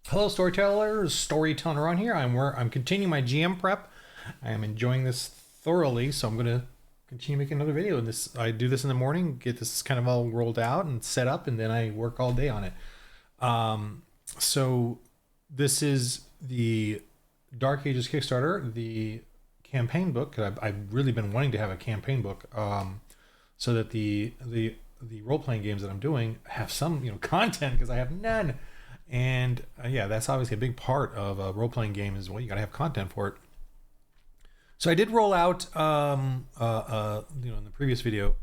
Hello, storytellers. Storyteller on here. I'm continuing my GM prep. I am enjoying this thoroughly, so I'm gonna continue making another video. And this, I do this in the morning, get this kind of all rolled out and set up, and then I work all day on it. So this is the Dark Ages Kickstarter, the campaign book. I've really been wanting to have a campaign book, so that the role playing games that I'm doing have some content, because I have none. And yeah, that's obviously a big part of a role playing game is, well, you got to have content for it. So I did roll out, in the previous video,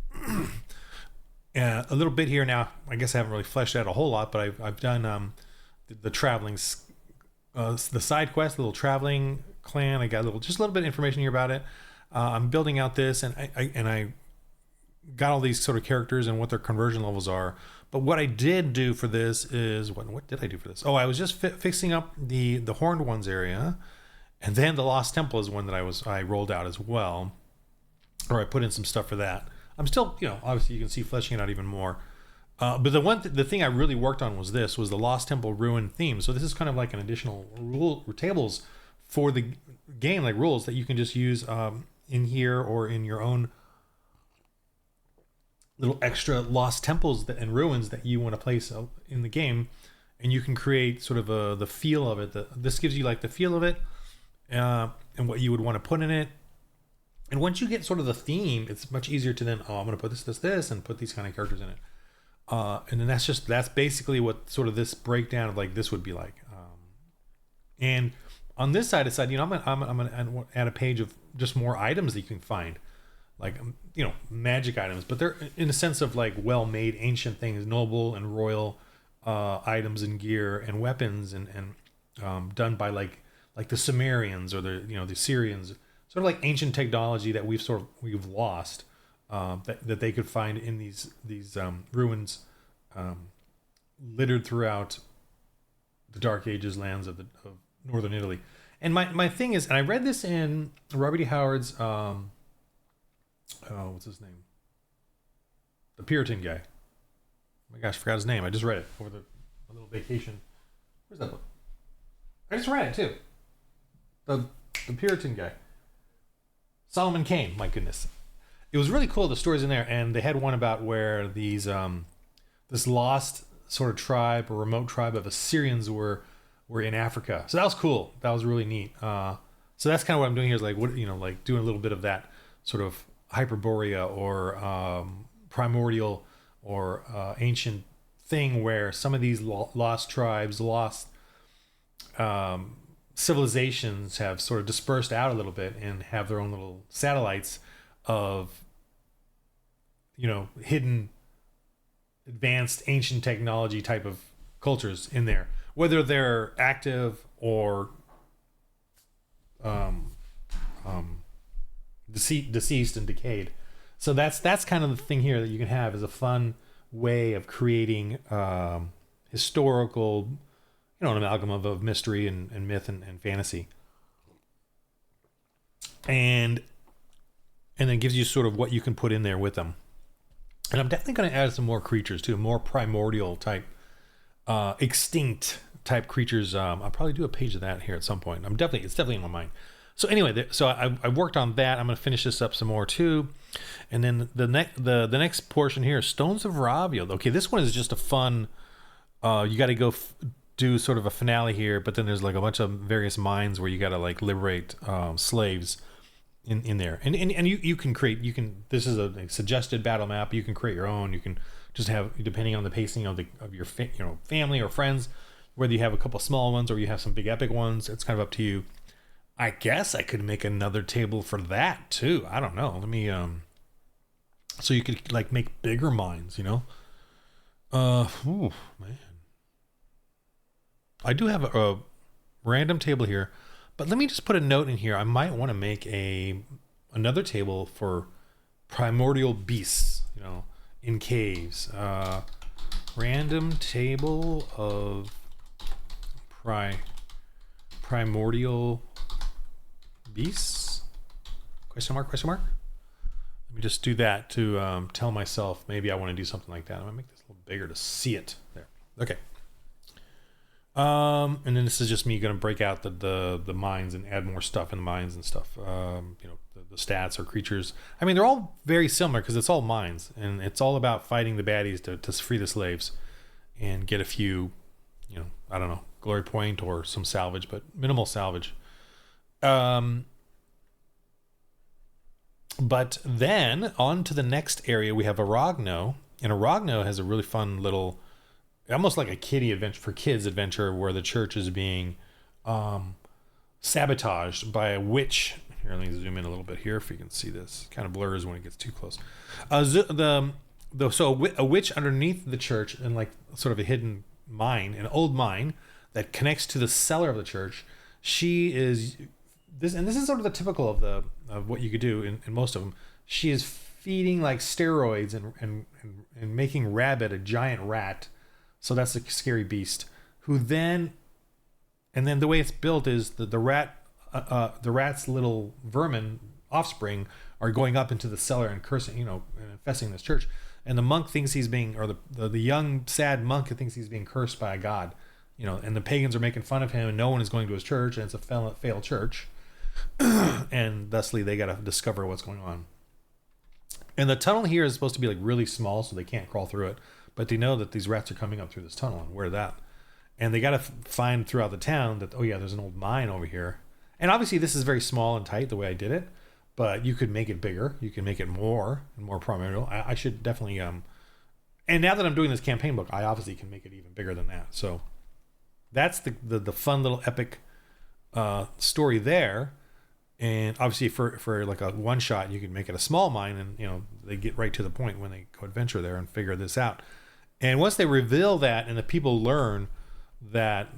a little bit here. Now I guess I haven't really fleshed out a whole lot, but I've done the traveling, the side quest, the little traveling clan. I got just a little bit of information here about it. I'm building out this, and I got all these sort of characters and what their conversion levels are. But what I did do for this is, what did I do for this? Oh, I was just fixing up the Horned Ones area, and then the Lost Temple is one that I rolled out as well, or I put in some stuff for that. I'm still, obviously you can see fleshing it out even more. But the thing I really worked on was the Lost Temple ruin theme. So this is kind of like an additional rule tables for the game, like rules that you can just use in here or in your own little extra lost temples and ruins that you want to place in the game, and you can create sort of the feel of it. This gives you like the feel of it, and what you would want to put in it. And once you get sort of the theme, it's much easier to then, I'm going to put this, and put these kind of characters in it. And then that's basically what sort of this breakdown of like this would be like. And on this side, it's I'm gonna add a page of just more items that you can find, like magic items, but they're in a sense of like well-made ancient things, noble and royal items and gear and weapons, and done by like the Sumerians or the Syrians, sort of like ancient technology that we've lost, that they could find in these ruins, littered throughout the Dark Ages lands of northern Italy. And my thing is, and I read this in Robert E. Howard's what's his name? The Puritan guy. Oh my gosh, I forgot his name. I just read it over a little vacation. Where's that book? I just read it too. The Puritan guy. Solomon Kane, my goodness. It was really cool, the stories in there, and they had one about where these this lost sort of tribe or remote tribe of Assyrians were in Africa. So that was cool. That was really neat. So that's kind of what I'm doing here, is like like doing a little bit of that sort of Hyperborea or primordial or ancient thing, where some of these lost tribes, lost civilizations have sort of dispersed out a little bit and have their own little satellites of hidden advanced ancient technology type of cultures in there, whether they're active or deceased and decayed. So that's kind of the thing here that you can have, is a fun way of creating historical, an amalgam of mystery and myth and fantasy, and then gives you sort of what you can put in there with them. And I'm definitely going to add some more creatures too, more primordial type, extinct type creatures. I'll probably do a page of that here at some point. It's definitely in my mind. So anyway, I worked on that. I'm going to finish this up some more too, and then the next portion here, Stones of Ravio. Okay, this one is just a fun. You got to go do sort of a finale here, but then there's like a bunch of various mines where you got to like liberate slaves in there, and you can create. This is a suggested battle map. You can create your own. You can just have, depending on the pacing of your family or friends, whether you have a couple small ones or you have some big epic ones. It's kind of up to you. I guess I could make another table for that too. I don't know. Let me so you could like make bigger mines, Ooh, man. I do have a random table here, but let me just put a note in here. I might want to make another table for primordial beasts, in caves. Random table of primordial beasts? Question mark? Let me just do that to tell myself maybe I want to do something like that. I'm gonna make this a little bigger to see it there. Okay. And then this is just me going to break out the mines and add more stuff in the mines and stuff. The stats or creatures. I mean, they're all very similar because it's all mines, and it's all about fighting the baddies to free the slaves and get a few, I don't know, glory point or some salvage, but minimal salvage. But then on to the next area, we have Aragno, and Aragno has a really fun little, almost like a kiddie adventure for kids adventure, where the church is being sabotaged by a witch. Here, let me zoom in a little bit here if you can see this. It kind of blurs when it gets too close. So a witch underneath the church, in like sort of a hidden mine, an old mine that connects to the cellar of the church. She is this, and this is sort of the typical of what you could do in most of them. She is feeding like steroids and making Rabbit a giant rat. So that's a scary beast. And then the way it's built is the rat's little vermin offspring are going up into the cellar and cursing, and infesting this church. And the monk thinks he's being, or the young sad monk thinks he's being cursed by a god, and the pagans are making fun of him, and no one is going to his church, and it's a failed church, and thusly they got to discover what's going on. And the tunnel here is supposed to be like really small, so they can't crawl through it, but they know that these rats are coming up through this tunnel, and where that, and they got to find throughout the town that, oh yeah, there's an old mine over here. And obviously this is very small and tight the way I did it, but you could make it bigger. You can make it more and more prominent. I should definitely, and now that I'm doing this campaign book, I obviously can make it even bigger than that. So that's the fun little epic story there. And obviously for like a one shot, you can make it a small mine, and they get right to the point when they go adventure there and figure this out. And once they reveal that, and the people learn that,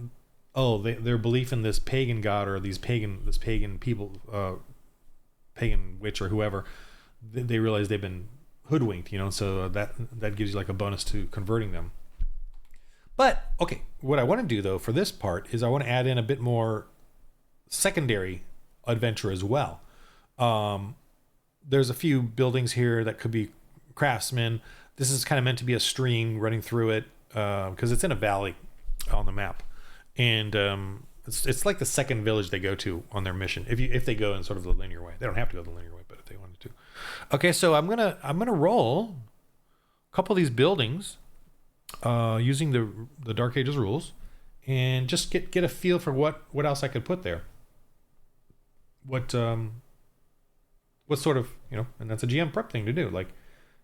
their belief in this pagan god or this pagan people, pagan witch or whoever, they realize they've been hoodwinked, so that gives you like a bonus to converting them. But okay, what I want to do though for this part is I want to add in a bit more secondary adventure as well. There's a few buildings here that could be craftsmen. This is kind of meant to be a stream running through it, because it's in a valley on the map. And it's like the second village they go to on their mission. If they go in sort of the linear way, they don't have to go the linear way, but if they wanted to. Okay, so I'm gonna roll a couple of these buildings using the Dark Ages rules, and just get a feel for what else I could put there. What sort of, and that's a GM prep thing to do. Like,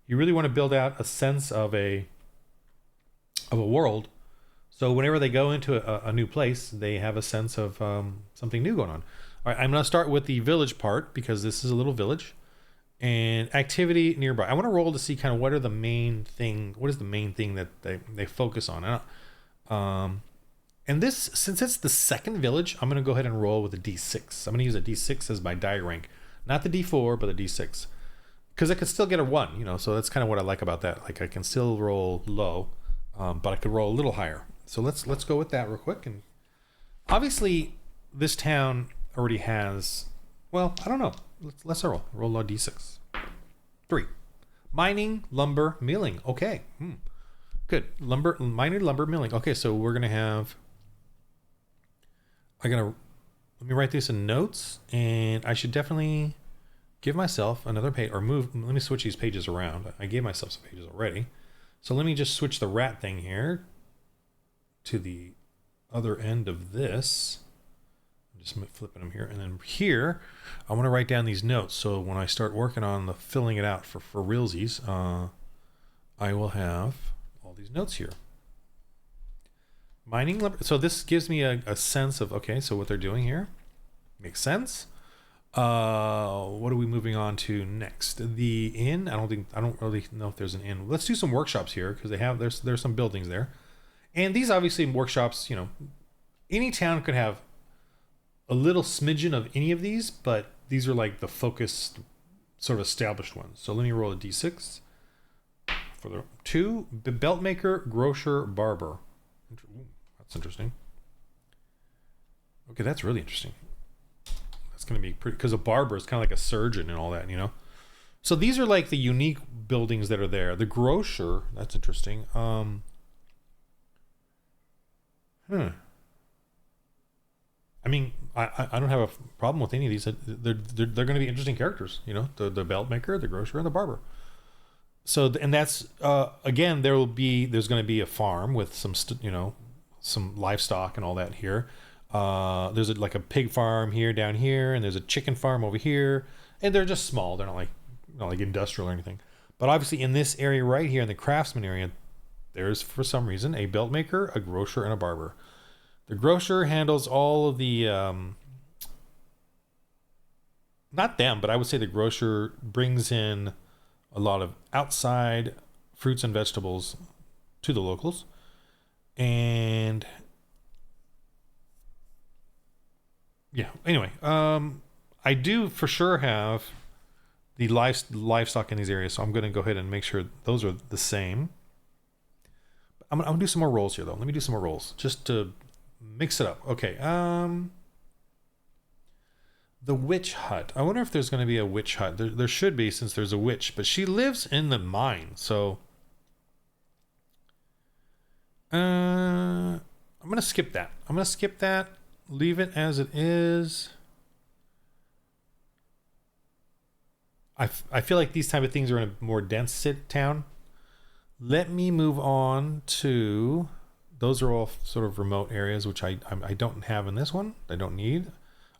you really want to build out a sense of a world. So whenever they go into a new place, they have a sense of something new going on. All right, I'm going to start with the village part because this is a little village. And activity nearby. I want to roll to see kind of what is the main thing that they focus on. And this, since it's the second village, I'm going to go ahead and roll with a D6. I'm going to use a D6 as my die rank. Not the D4, but the D6. Because I could still get a 1, so that's kind of what I like about that. Like, I can still roll low, but I could roll a little higher. So let's go with that real quick. And obviously, this town already has, well, I don't know. Let's roll a D6. 3. Mining, lumber, milling. Okay. Good. Mining, lumber, milling. Okay, so we're going to have, let me write this in notes, and I should definitely give myself another page, or let me switch these pages around. I gave myself some pages already. So let me just switch the rat thing here to the other end of this. I'm just flipping them here. And then here, I want to write down these notes. So when I start working on the filling it out for realsies, I will have all these notes here. Mining, so this gives me a sense of, okay, so what they're doing here makes sense. What are we moving on to next? The inn. I don't really know if there's an inn. Let's do some workshops here because there's some buildings there, and these obviously workshops. Any town could have a little smidgen of any of these, but these are like the focused, sort of established ones. So let me roll a d6 for the 2. Belt maker, grocer, barber. Ooh, that's interesting. Okay, that's really interesting. That's going to be pretty, because a barber is kind of like a surgeon and all that, So these are like the unique buildings that are there. The grocer, that's interesting. mean, I don't have a problem with any of these. They're going to be interesting characters. You know, the belt maker, the grocer, and the barber. So and that's again, there's going to be a farm with some some livestock and all that here. There's like a pig farm here, down here, and there's a chicken farm over here, and they're just small. They're not like industrial or anything. But obviously, in this area right here, in the craftsman area, there's for some reason a belt maker, a grocer, and a barber. The grocer handles all of the not them, but I would say the grocer brings in a lot of outside fruits and vegetables to the locals, and yeah. Anyway, I do for sure have the livestock in these areas, so I'm going to go ahead and make sure those are the same. I'm gonna do some more rolls here, though. Let me do some more rolls just to mix it up. Okay. The witch hut. I wonder if there's going to be a witch hut. There should be, since there's a witch, but she lives in the mine, so I'm going to skip that. Leave it as it is. I feel like these type of things are in a more dense town. Let me move on to... Those are all sort of remote areas, which I don't have in this one. I don't need.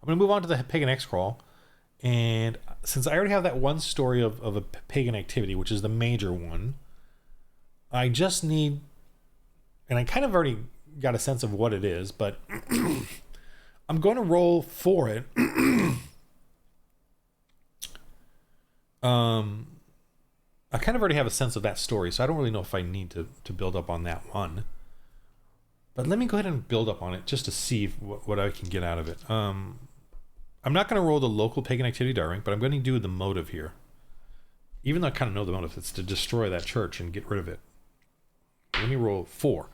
I'm going to move on to the Pagan X Crawl. And since I already have that one story of a pagan activity, which is the major one, I just need... And I kind of already got a sense of what it is, but I'm going to roll for it. I kind of already have a sense of that story, so I don't really know if I need to build up on that one. But let me go ahead and build up on it just to see what I can get out of it. I'm not going to roll the local pagan activity die rank, but I'm going to do the motive here. Even though I kind of know the motive, it's to destroy that church and get rid of it. Let me roll 4.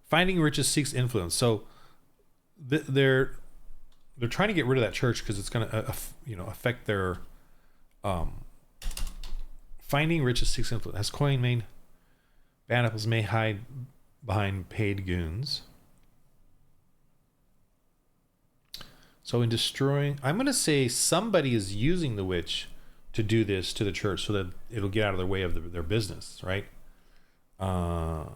Finding riches seeks influence. So they're trying to get rid of that church because it's going to affect their... Finding riches seeks influence. As coin main, bad apples may hide behind paid goons. So in destroying, I'm going to say somebody is using the witch to do this to the church so that it'll get out of their way of their business, right? And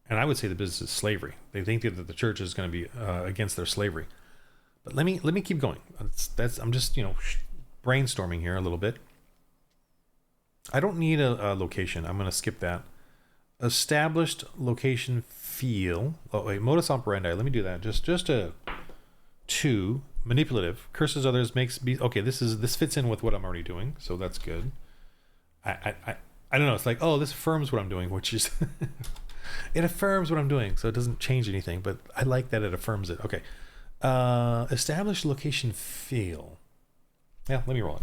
I would say the business is slavery. They think that the church is going to be against their slavery. But let me keep going. I'm just brainstorming here a little bit. I don't need a location. I'm going to skip that. Established location feel. Oh wait, modus operandi. Let me do that. Just a 2. Manipulative. Curses others, makes be okay. This fits in with what I'm already doing, so that's good. I don't know. It's like, oh, this affirms what I'm doing, which is it affirms what I'm doing, so it doesn't change anything. But I like that it affirms it. Okay. Established location feel. Yeah, let me roll it.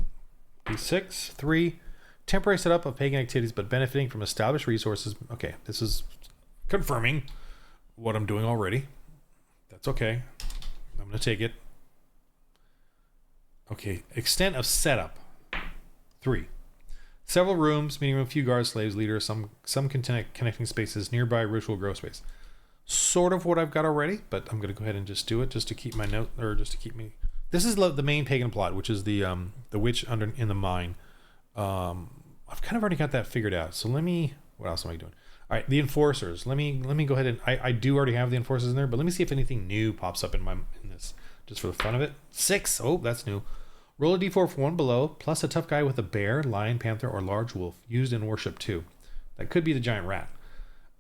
D6, 3. Temporary setup of pagan activities, but benefiting from established resources. Okay, this is confirming what I'm doing already. That's okay. I'm going to take it. Okay, extent of setup. 3. Several rooms, meaning a few guard slaves, leaders, some connecting spaces, nearby ritual grow space. Sort of what I've got already, but I'm going to go ahead and just do it just to keep my note, or just to keep me... This is the main pagan plot, which is the witch in the mine. I've kind of already got that figured out. So let me... What else am I doing? All right, the enforcers. Let me go ahead and... I do already have the enforcers in there, but let me see if anything new pops up in this, just for the fun of it. 6. Oh, that's new. Roll a d4 for 1 below, plus a tough guy with a bear, lion, panther, or large wolf, used in worship 2. That could be the giant rat.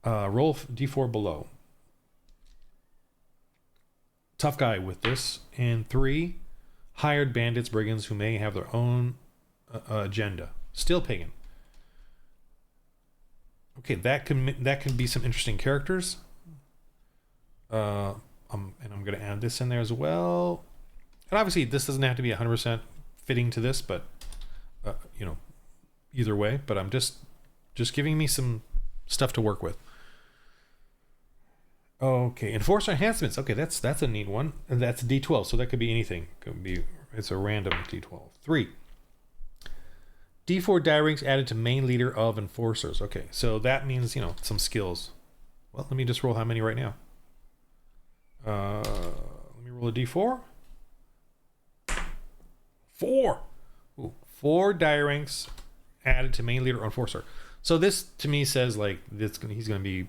Roll d4 below. Tough guy with this. And 3, hired bandits, brigands who may have their own agenda. Still pagan. Okay, that can be some interesting characters. And I'm going to add this in there as well. And obviously, this doesn't have to be 100% fitting to this, but either way. But I'm just giving me some stuff to work with. Okay, enforcer enhancements. Okay, that's a neat one. And that's D12, so that could be anything. It's a random D12. 3. D4 die ranks added to main leader of enforcers. Okay, so that means, some skills. Well, let me just roll how many right now. Let me roll roll a d4. 4. Ooh, 4 die ranks added to main leader or enforcer. So this to me says like he's going to be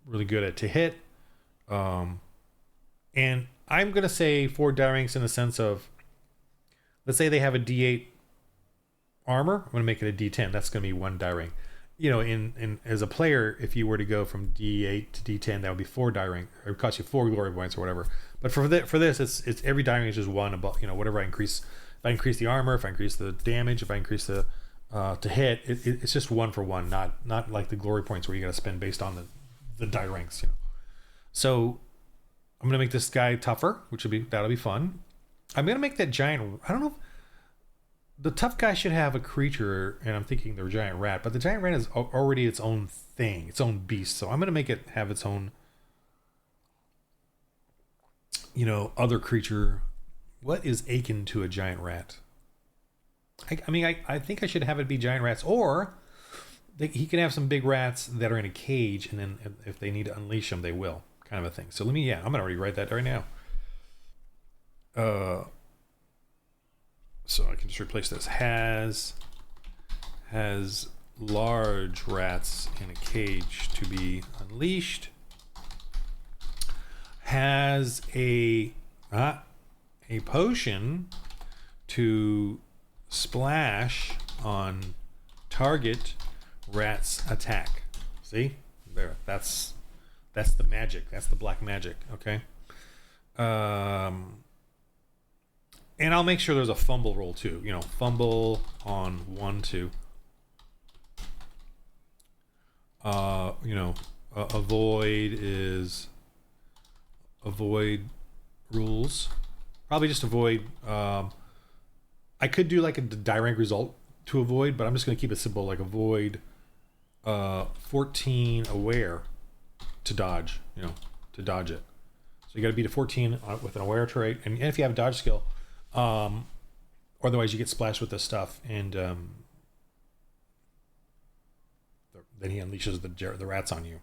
really good at to hit. And I'm going to say 4 die ranks in the sense of, let's say they have a d8 armor. I'm going to make it a d10. That's going to be 1 die rank. You know, in as a player, if you were to go from d8 to d10, that would be 4 die rank. It would cost you 4 glory points or whatever. But for this, it's every die rank is just 1 above. You know, whatever I increase. If I increase the armor, if I increase the damage, if I increase the to hit, it's just 1 for 1, not like the glory points where you got to spend based on the die ranks. You know, so I'm gonna make this guy tougher, that'll be fun. I'm gonna make that giant. I don't know. The tough guy should have a creature, and I'm thinking the giant rat, but the giant rat is already its own thing, its own beast. So I'm going to make it have its own, you know, other creature. What is akin to a giant rat? I think I should have it be giant rats, or he can have some big rats that are in a cage, and then if they need to unleash them, they will, kind of a thing. So I'm going to already write that right now. So I can just replace this. Has large rats in a cage to be unleashed. Has a potion to splash on target rat's attack. See? There. That's the magic. That's the black magic. Okay. And I'll make sure there's a fumble roll too. You know, fumble on 1, 2. Avoid rules. Probably just avoid. I could do like a die rank result to avoid, but I'm just going to keep it simple. Like avoid 14 aware to dodge. You know, to dodge it. So you got to beat a 14 with an aware trait, and if you have a dodge skill. Otherwise you get splashed with this stuff, and then he unleashes the rats on you.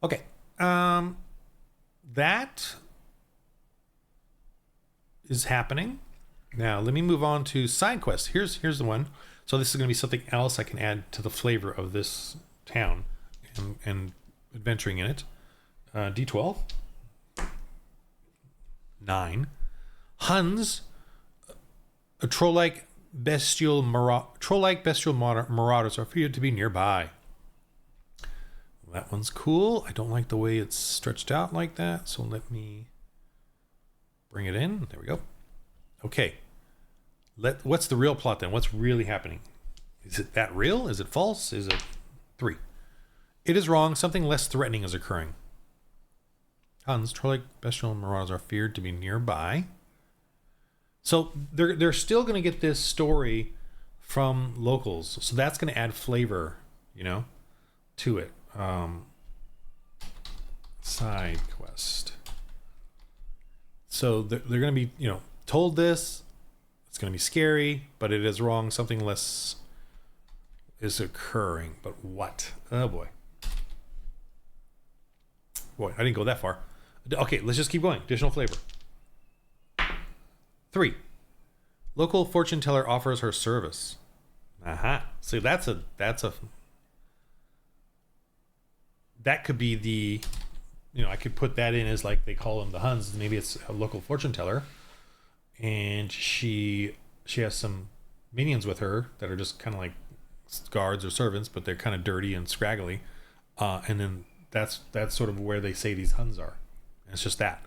Okay, that is happening. Now let me move on to side quests. Here's the one. So this is going to be something else I can add to the flavor of this town and adventuring in it. D12. 9. Huns, a troll-like bestial marauders are feared to be nearby. That one's cool. I don't like the way it's stretched out like that, so let me bring it in. There we go. Okay. What's the real plot then? What's really happening? Is it that real? Is it false? Is it 3? It is wrong. Something less threatening is occurring. Huns, troll-like bestial marauders are feared to be nearby. So they're still going to get this story from locals. So that's going to add flavor, you know, to it. Side quest. So they're going to be, you know, told this. It's going to be scary, but it is wrong. Something less is occurring. But what? Oh, boy. Boy, I didn't go that far. Okay, let's just keep going. Additional flavor. 3. Local fortune teller offers her service. Aha. So that could be the, you know, I could put that in as like they call them the Huns. Maybe it's a local fortune teller, and she has some minions with her that are just kind of like guards or servants, but they're kind of dirty and scraggly. And then that's sort of where they say these Huns are. And it's just that.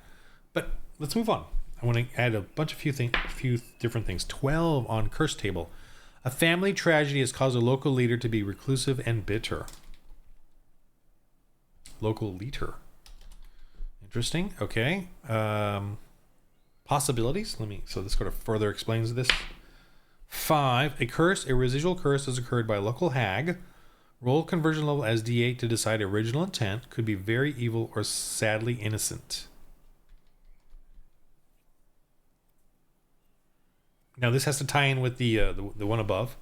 But let's move on. I want to add a few different things. 12 on curse table. A family tragedy has caused a local leader to be reclusive and bitter. Local leader. Interesting. Okay. Possibilities. So this sort of further explains this. 5. A residual curse has occurred by a local hag. Roll conversion level as D8 to decide original intent. Could be very evil or sadly innocent. Now this has to tie in with the one above.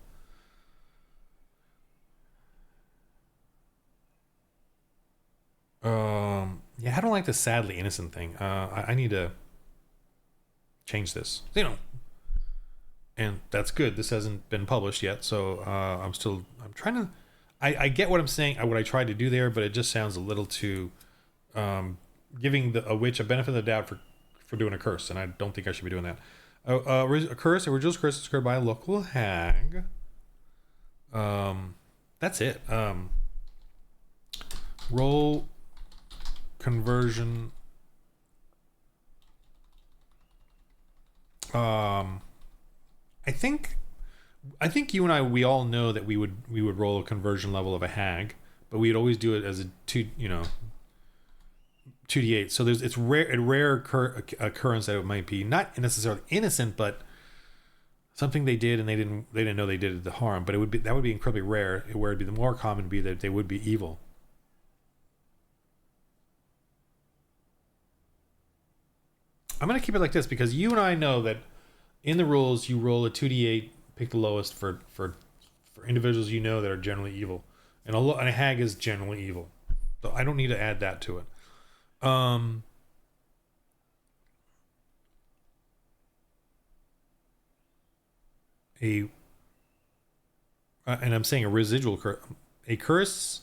Yeah, I don't like the sadly innocent thing. I need to change this, and that's good. This hasn't been published yet, so I'm trying to. I get what I'm saying, what I tried to do there, but it just sounds a little too giving a witch a benefit of the doubt for doing a curse, and I don't think I should be doing that. A curse, a religious curse is occurred by a local hag. That's it. Roll conversion. I think you and I, we all know that we would roll a conversion level of a hag, but we'd always do it as a 2d8. So it's rare occurrence that it might be not necessarily innocent, but something they did and they didn't know they did the harm. But that would be incredibly rare. Where it'd be the more common would be that they would be evil. I'm gonna keep it like this because you and I know that in the rules you roll a 2d8, pick the lowest for individuals you know that are generally evil, and a hag is generally evil. So I don't need to add that to it. And I'm saying a residual curse. A curse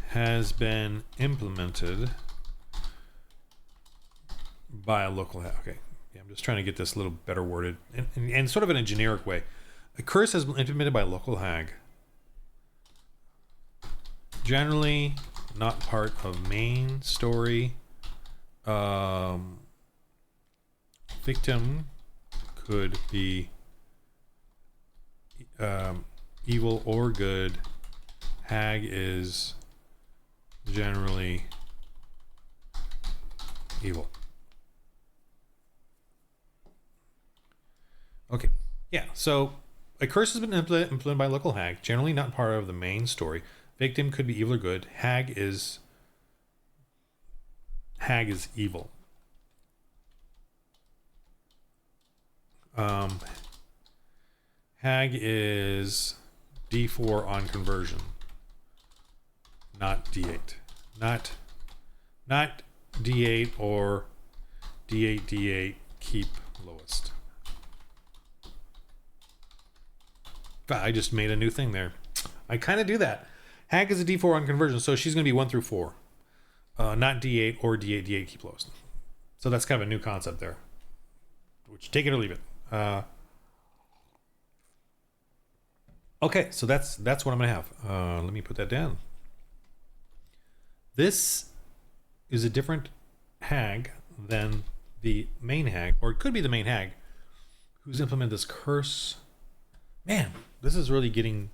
has been implemented by a local hag. Okay, yeah, I'm just trying to get this a little better worded and sort of in a generic way. A curse has been implemented by a local hag. Generally not part of main story. Victim could be evil or good. Hag is generally evil. Okay, yeah, so a curse has been implemented by a local hag, generally not part of the main story. Victim could be evil or good. Hag is evil. Hag is D4 on conversion, not D8. Not D8 or D8, keep lowest. I just made a new thing there. I kind of do that. Hag is a D4 on conversion, so she's going to be 1 through 4. Not D8 or D8, keep lowest. So that's kind of a new concept there. Which, take it or leave it. Okay, so that's what I'm going to have. Let me put that down. This is a different hag than the main hag, or it could be the main hag, who's implemented this curse. Man, this is really getting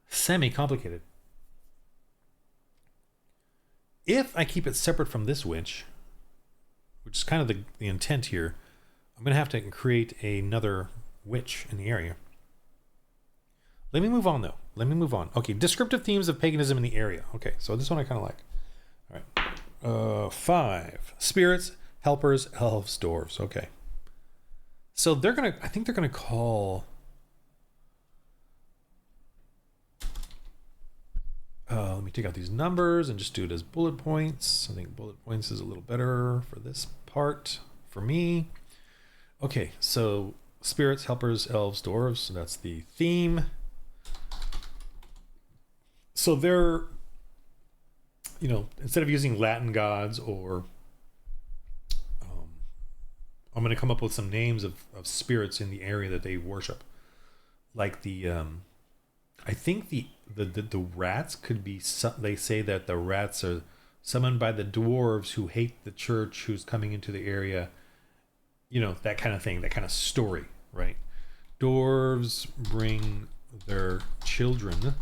semi-complicated. If I keep it separate from this witch, which is kind of the intent here, I'm going to have to create another witch in the area. Let me move on, though. Okay, descriptive themes of paganism in the area. Okay, so this one I kind of like. All right. 5. Spirits, helpers, elves, dwarves. Okay. So I think they're gonna call let me take out these numbers and just do it as bullet points. I think bullet points is a little better for this part for me. Okay, so spirits, helpers, elves, dwarves, so that's the theme. So they're, instead of using Latin gods or I'm going to come up with some names of spirits in the area that they worship. Like I think the rats could be, they say that the rats are summoned by the dwarves who hate the church who's coming into the area. That kind of thing, that kind of story, right? Dwarves bring their children.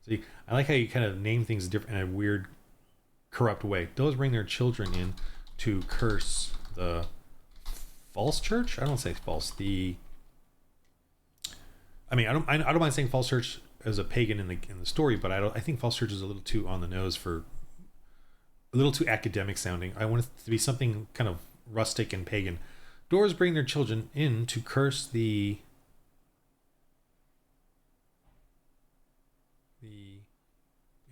See, I like how you kind of name things different in a weird, corrupt way. Those bring their children in to curse the false church. I don't say false. I don't mind saying false church as a pagan in the story, but I think false church is a little too on the nose, for a little too academic sounding. I want it to be something kind of rustic and pagan. Dwarves bring their children in to curse the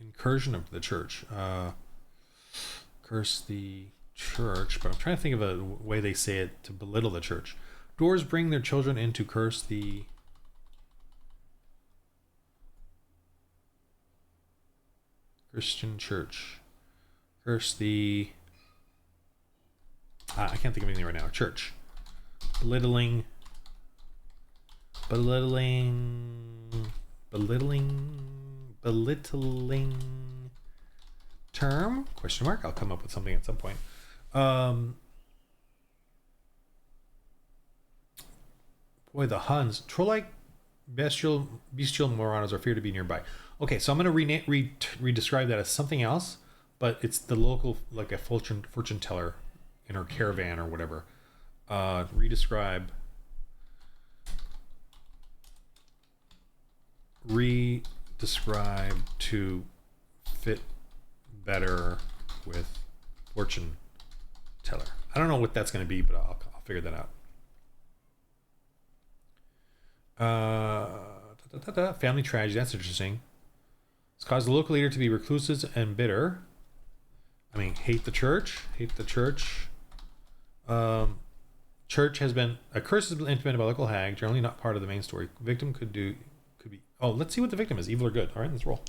incursion of the church. curse the church, but I'm trying to think of a way they say it to belittle the church. Dwarves bring their children in to curse the Christian church. Curse the... I can't think of anything right now. Church. Belittling term? Question mark. I'll come up with something at some point. Boy, the Huns. Troll-like bestial marauders are feared to be nearby. Okay, so I'm going to re-describe that as something else, but it's the local, like a fortune teller in her caravan or whatever. Redescribe to fit better with fortune teller. I don't know what that's going to be, but I'll figure that out. Family tragedy. That's interesting. It's caused the local leader to be reclusive and bitter. I mean, hate the church. Church has been a curse has been implemented by a local hag, generally not part of the main story. Victim could be. Oh, let's see what the victim is. Evil or good. All right, let's roll.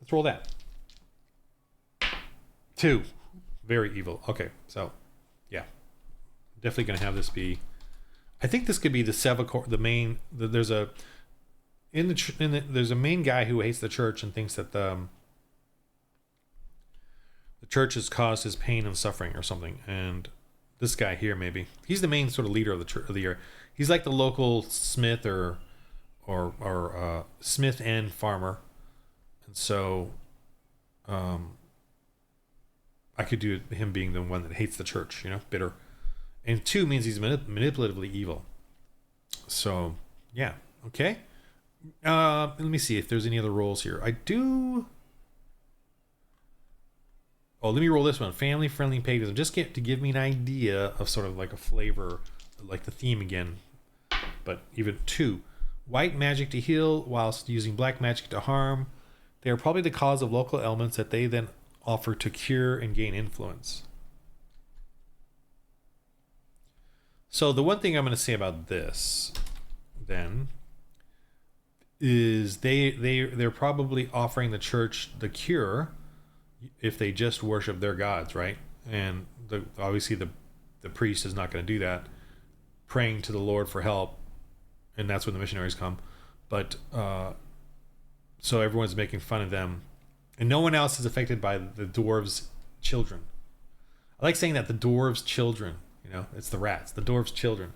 Let's roll that. 2. Very evil. Okay, so yeah, definitely gonna have this be. I think this could be the Sevacor, the main. There's a there's a main guy who hates the church and thinks that the church has caused his pain and suffering or something. And this guy here, maybe he's the main sort of leader of the church of the year. He's like the local smith or smith and farmer, and so I could do him being the one that hates the church, bitter. And 2 means he's manipulatively evil. So yeah, okay. Let me see if there's any other roles here. I do. Oh, let me roll this one. Family friendly paganism. Just to give me an idea of sort of like a flavor, like the theme again. But even 2. White magic to heal whilst using black magic to harm. They are probably the cause of local ailments that they then offer to cure and gain influence. So the one thing I'm going to say about this then is they're probably offering the church the cure if they just worship their gods, right? And obviously the priest is not going to do that, praying to the Lord for help, and that's when the missionaries come. But so everyone's making fun of them, and no one else is affected by the dwarves' children. I like saying that, the dwarves' children. It's the rats, the dwarves' children,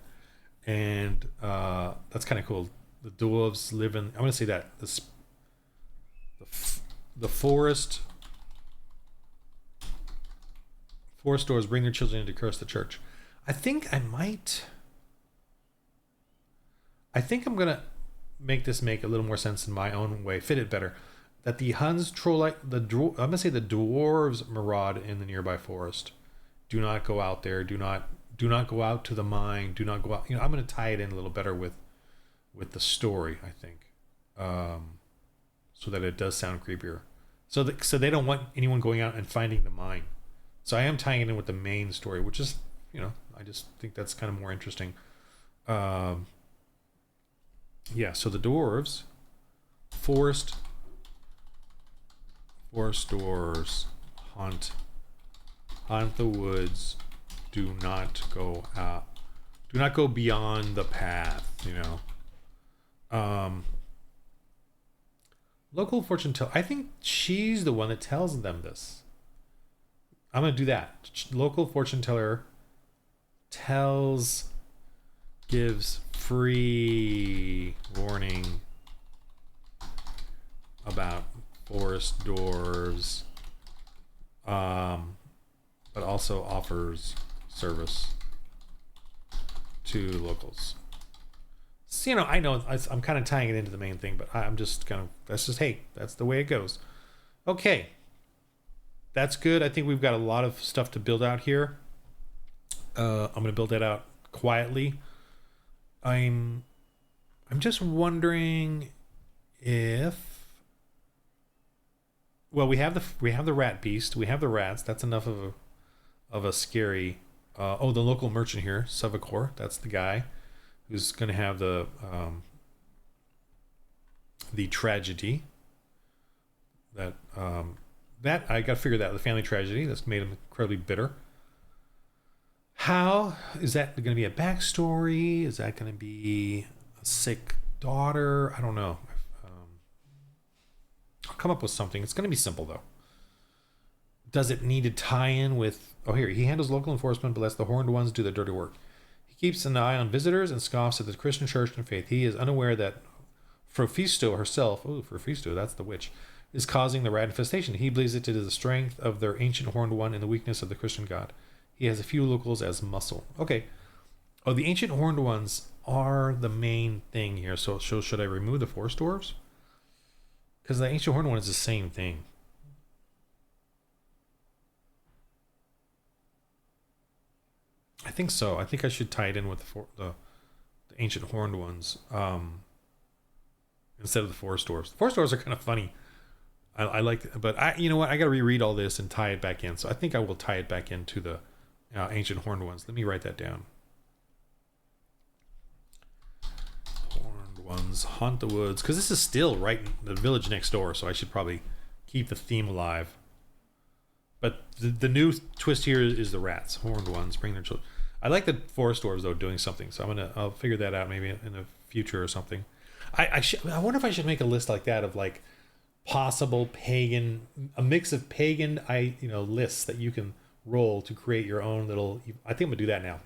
and that's kind of cool. The dwarves live in. I'm going to say that the forest dwarves bring their children in to curse the church. I think I'm going to make this make a little more sense in my own way, fit it better. That the Huns I'm going to say the dwarves maraud in the nearby forest. Do not go out there. Do not go out to the mine. Do not go out. I'm going to tie it in a little better with the story, I think, so that it does sound creepier. So they don't want anyone going out and finding the mine. So I am tying it in with the main story, which is, I just think that's kind of more interesting. Yeah. So the dwarves, forest dwarves haunt the woods. Do not go out. Do not go beyond the path. Local fortune teller. I think she's the one that tells them this. I'm gonna do that. Local fortune teller gives free warning about forest dwarves, but also offers service to locals. So, I know I'm kind of tying it into the main thing, but I'm just that's the way it goes. Okay. That's good. I think we've got a lot of stuff to build out here. I'm going to build that out quietly. I'm just wondering if well, we have the rat beast. We have the rats. That's enough of a scary. Oh, the local merchant here, Savacor. That's the guy who's going to have the tragedy. That I got to figure that the family tragedy that's made him incredibly bitter. How is that going to be a backstory? Is that going to be a sick daughter? I don't know. I'll come up with something. It's going to be simple though. Does it need to tie in with? Oh, here he handles local enforcement, but lets the horned ones do the dirty work. He keeps an eye on visitors and scoffs at the Christian church and faith. He is unaware that Frophisto herself, Frophisto, that's the witch, is causing the rat infestation. He believes it to the strength of their ancient horned one and the weakness of the Christian god. He has a few locals as muscle. Okay. Oh, the ancient horned ones are the main thing here. So should I remove the forest dwarves? Because the ancient horned one is the same thing. I think so. I think I should tie it in with the ancient horned ones instead of the forest dwarves. The forest dwarves are kind of funny. I like, but you know what? I got to reread all this and tie it back in. So I think I will tie it back into the ancient horned ones. Let me write that down. Horned ones haunt the woods, because this is still right in the village next door. So I should probably keep the theme alive. But the new twist here is the rats, horned ones, bring their children. I like the forest dwarves though doing something. So I'll figure that out maybe in the future or something. I wonder if I should make a list like that of like possible pagan, a mix of pagan lists that you can roll to create your own little. I think I'm gonna do that now.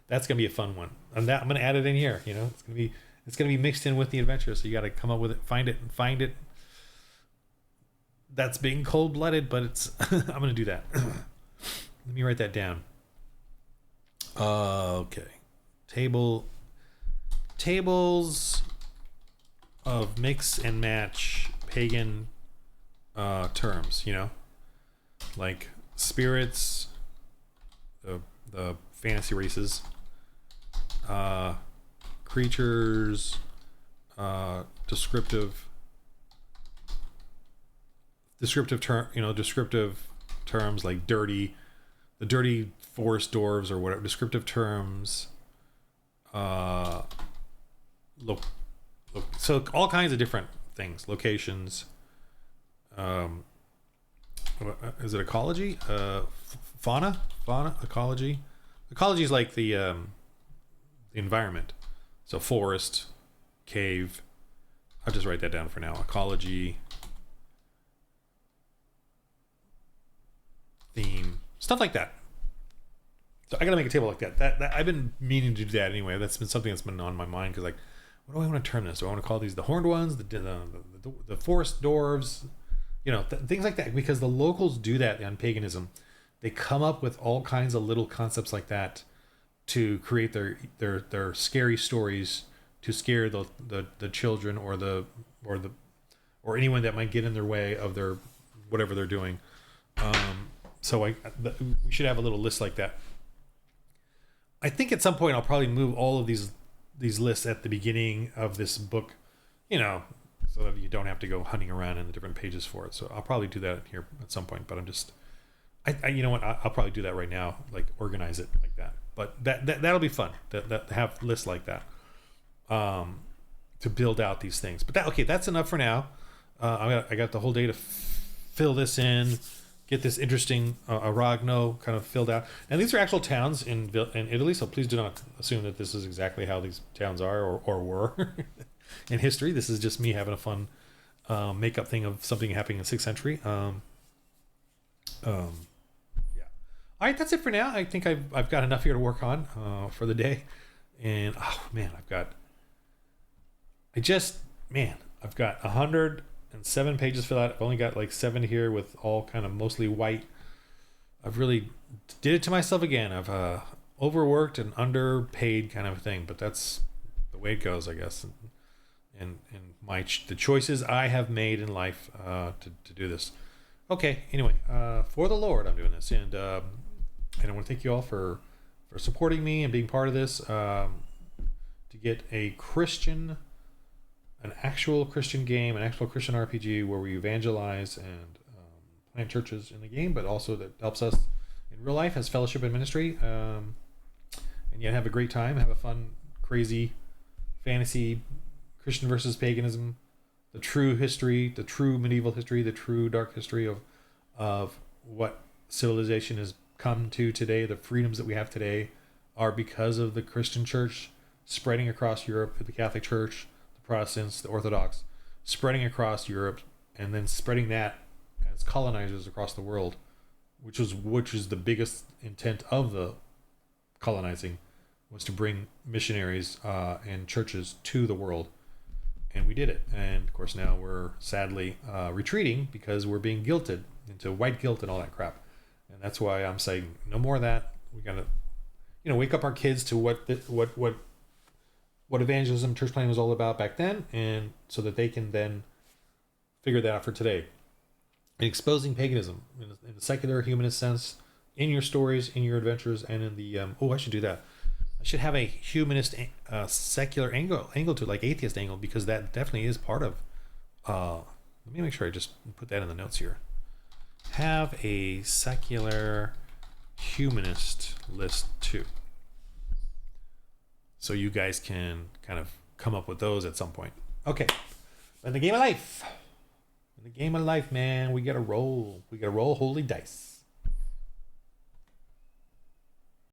That's gonna be a fun one. I'm gonna add it in here. It's gonna be mixed in with the adventure. So you got to come up with it, find it. That's being cold-blooded, but it's. I'm gonna do that. Let me write that down. Okay, tables of mix and match pagan terms, like spirits, the fantasy races, creatures, descriptive terms like the dirty forest dwarves or whatever, descriptive terms, so all kinds of different things, locations, is it ecology, fauna, ecology is like the environment, so forest, cave. I'll just write that down for now. Ecology, theme, stuff like that. So I gotta make a table like that. That I've been meaning to do that anyway. That's been something that's been on my mind, because like, what do I want to term this? Do I want to call these the horned ones, the forest dwarves, things like that? Because the locals do that on paganism. They come up with all kinds of little concepts like that to create their scary stories to scare the children or anyone that might get in their way of their whatever they're doing. So we should have a little list like that. I think at some point I'll probably move all of these lists at the beginning of this book, so that you don't have to go hunting around in the different pages for it. So I'll probably do that here at some point, but you know what? I'll probably do that right now, like organize it like that. But that'll be fun. That have lists like that, to build out these things. But that's enough for now. I got the whole day to fill this in, get this interesting Aragno kind of filled out. And these are actual towns in Italy, so please do not assume that this is exactly how these towns are or were in history. This is just me having a fun make-up thing of something happening in the 6th century. Yeah. All right, that's it for now. I think I've got enough here to work on for the day. And, I've got 107 pages filled out. I've only got like 7 here with all kind of mostly white. I've really did it to myself again. I've overworked and underpaid kind of thing, but that's the way it goes, I guess. And the choices I have made in life to do this. Okay, anyway, for the Lord, I'm doing this. And I want to thank you all for supporting me and being part of this, to get an actual Christian game, an actual Christian RPG where we evangelize and plant churches in the game, but also that helps us in real life as fellowship and ministry. And yet have a great time, have a fun, crazy fantasy, Christian versus paganism, the true history, the true medieval history, the true dark history of what civilization has come to today. The freedoms that we have today are because of the Christian church spreading across Europe, the Catholic Church, the Protestants, the Orthodox, spreading across Europe, and then spreading that as colonizers across the world, which is the biggest intent of the colonizing, was to bring missionaries and churches to the world. And we did it. And of course now we're sadly retreating because we're being guilted into white guilt and all that crap. And that's why I'm saying no more of that. We gotta, wake up our kids to what evangelism, church planting was all about back then, and so that they can then figure that out for today. And exposing paganism in the secular humanist sense in your stories, in your adventures, and in the I should do that. I should have a humanist secular angle to it, like atheist angle, because that definitely is part of let me make sure I just put that in the notes here. Have a secular humanist list too, so you guys can kind of come up with those at some point. Okay, in the game of life, man, we gotta roll holy dice.